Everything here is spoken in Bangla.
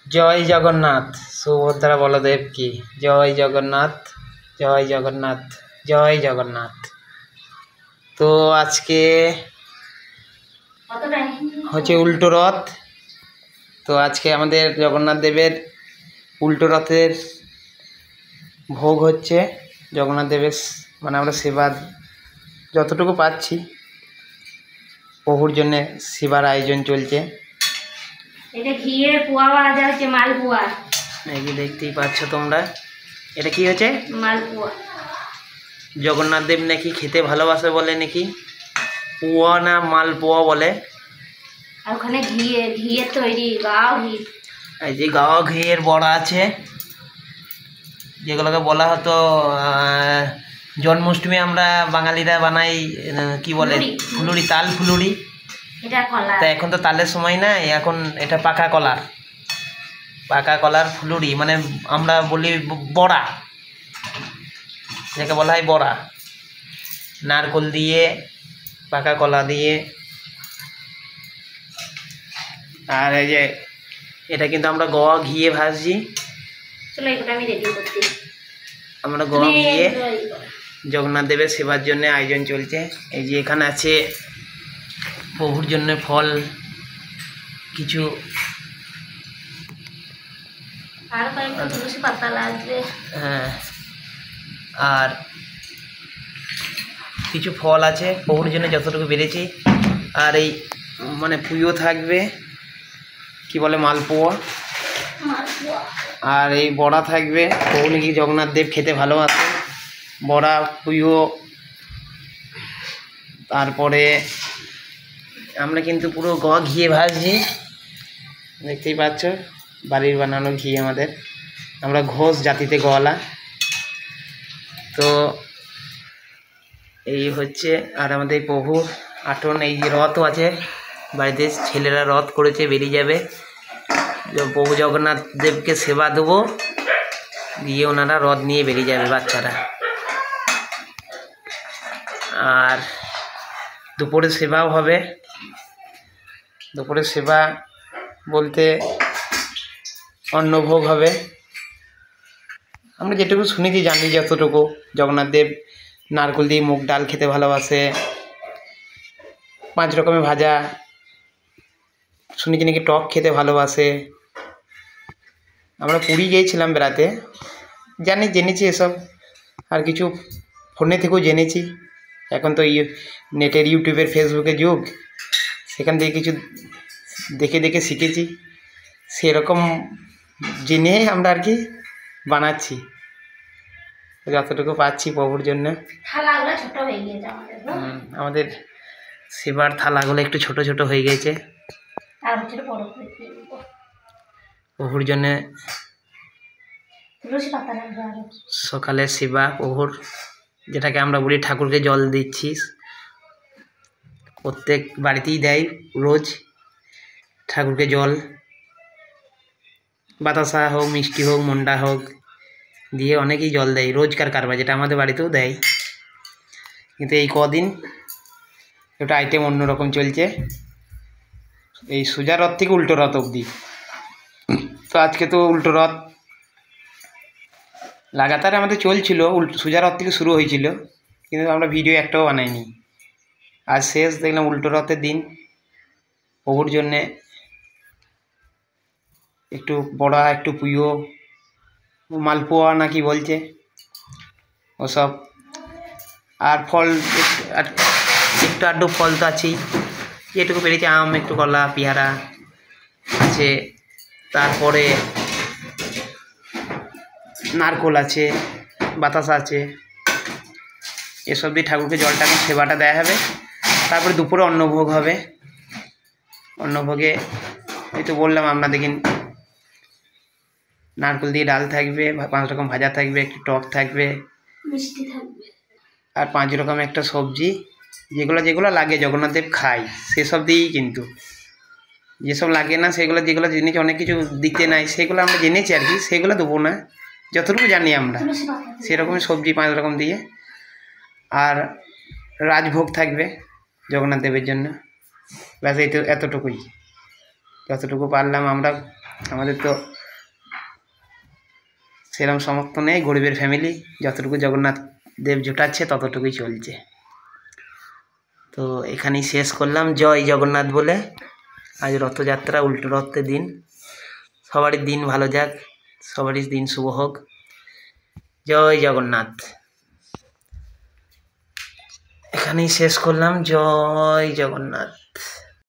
জয় জগন্নাথ। সুভদ্রা বলদেব কি জয় জগন্নাথ, জয় জগন্নাথ, জয় জগন্নাথ। তো আজকে হচ্ছে উল্টো রথ। তো আজকে আমাদের জগন্নাথ দেবের উল্টো রথের ভোগ হচ্ছে। জগন্নাথ দেবের মানে আমরা সেবা যতটুকু পাচ্ছি, প্রভুর জন্য সেবার আয়োজন চলছে। এটা ঘিয়ের পোয়া ভাজা হচ্ছে, মালপোয়া। এই যে দেখতেই পাচ্ছ তোমরা, এটা কি হচ্ছে? মালপোয়া। জগন্নাথ দেব নাকি খেতে ভালোবাসে বলে নাকি পোয়া না মালপোয়া বলে। আর ওখানে ঘিয়ের তৈরি গাও ঘি। এই যে গাওয়া ঘিয়ের বড়া আছে, যেগুলোকে বলা হতো জন্মাষ্টমী আমরা বাঙালিরা বানাই কি বলে, ফুলুরি, তাল ফুলুরি। এটা কলা। তা এখন তো তালের সময় নাই, এখন এটা পাকা কলার, পাকা কলার ফুলুরি, মানে আমরা বলি বড়া, যাকে বলা হয় বড়া। নারকোল দিয়ে, পাকা কলা দিয়ে। আর এই যে এটা কিন্তু আমরা গোয়া ঘিয়ে ভাজছি। চলো এটা আমি রেডি করছি। আমরা গোয়া ঘিয়ে জগন্নাথ দেবের সেবার জন্য আয়োজন চলছে। এই যে এখানে আছে প্রভুর জন্য ফল কিছু, আর কয়েকটা তুলসী পাতা লাগবে। হ্যাঁ, আর কিছু ফল আছে প্রভুর জন্য যতটুকু বেড়েছি। আর এই মানে পুজো থাকবে, কি বলে মালপোয়া, আর এই বড়া থাকবে। প্রভু নাকি জগন্নাথ দেব খেতে ভালোবাসে, বড়া পুজো। তারপরে আমরা কিন্তু পুরো ঘিয়ে ভাজছি, দেখতেই পাচ্ছ, বাড়ির বানানো ঘি আমাদের। আমরা ঘোষ জাতিতে গলা। তো এই হচ্ছে, আর আমাদের প্রভুর আটন, এই যে রথও আছে বাড়িতে, ছেলেরা রথ করেছে, বেরিয়ে যাবে। প্রভু জগন্নাথ দেবকে সেবা দেবো, দিয়ে ওনারা রথ নিয়ে বেরিয়ে যাবে বাচ্চারা। আর দুপুরে সেবাও হবে। দুপুরে সেবা বলতে অন্নভোগ হবে। আমরা যেটুকু শুনেছি, জানি যতটুকু, জগন্নাথ দেব নারকেল দিয়ে মুগ ডাল খেতে ভালোবাসে, 5 রকমের ভাজা, শুনেছি নাকি টক খেতে ভালোবাসে। আমরা পুরী গিয়েছিলাম বেড়াতে, জেনেছি এসব, আর কিছু ফোনে থেকেও জেনেছি। এখন তো নেটের, ইউটিউবের, ফেসবুকের যুগ, সেখান থেকে কিছু দেখে দেখে শিখেছি। সেরকম জেনে আমরা আর কি বানাচ্ছি যতটুকু পাচ্ছি প্রভুর জন্য। আমাদের সেবার থালাগুলো একটু ছোট ছোট হয়ে গেছে প্রভুর জন্য। সকালে সেবা প্রভুর, যেটাকে আমরা বলি ঠাকুরকে জল দিচ্ছি, প্রত্যেক বাড়িতেই দেয় রোজ ঠাকুরকে জল, বাতাসা হোক, মিষ্টি হোক, মন্ডা হোক, দিয়ে অনেকেই জল দেয়, রোজকার কারবার, যেটা আমাদের বাড়িতেও দেয়। কিন্তু এই কদিন একটা আইটেম অন্যরকম চলছে, এই সোজা রথ থেকে উল্টো রথ অবধি। তো আজকে তো উল্টো রথ লাগাতার আমাদের চলছিল, সোজা রথ থেকে শুরু হয়েছিল, কিন্তু আমরা ভিডিও একটাও বানাইনি। আজ শেষ দেখলাম উল্টো রথের দিন। প্রভুর জন্যে একটু বড়া, একটু পুজো, মালপোয়া নাকি বলছে ওসব, আর ফল একটু আধটু ফল তো আছেই, যেটুকু পেরেছে, আম, একটু কলা, পেয়ারা আছে, তারপরে নারকোল আছে, বাতাসা আছে। এসব দিয়ে ঠাকুরকে জলটা, সেবাটা দেওয়া হবে। তারপরে দুপুরে অন্নভোগ হবে। অন্নভোগে এই তো বললাম আমরা, দেখেন নারকেল দিয়ে ডাল থাকবে, 5 রকম ভাজা থাকবে, একটু টক থাকবে, মিষ্টি থাকবে, আর 5 রকম একটা সবজি, যেগুলো যেগুলো লাগে জগন্নাথ দেব খায় সেসব দিয়েই, কিন্তু যেসব লাগে না সেগুলো, যেগুলো জেনেছি অনেক কিছু দিতে নাই, সেগুলো আমরা জেনেছি আর কি, সেগুলো দেবো না, যতটুকু জানি আমরা সেরকমই সবজি 5 রকম দিয়ে। আর রাজভোগ থাকবে জগন্নাথ দেবের জন্য, ব্যাস এই তো, এতটুকুই। যতটুকু পারলাম আমরা, আমাদের তো সেরকম সমর্থ নেই, গরিবের ফ্যামিলি, যতটুকু জগন্নাথ দেব জোটাচ্ছে ততটুকুই চলছে। তো এখানেই শেষ করলাম, জয় জগন্নাথ বলে। আজ রথযাত্রা, উল্টো রথের দিন, সবারই দিন ভালো যাক, সবারই দিন শুভ হোক। জয় জগন্নাথ। এখানেই শেষ করলাম, জয় জগন্নাথ।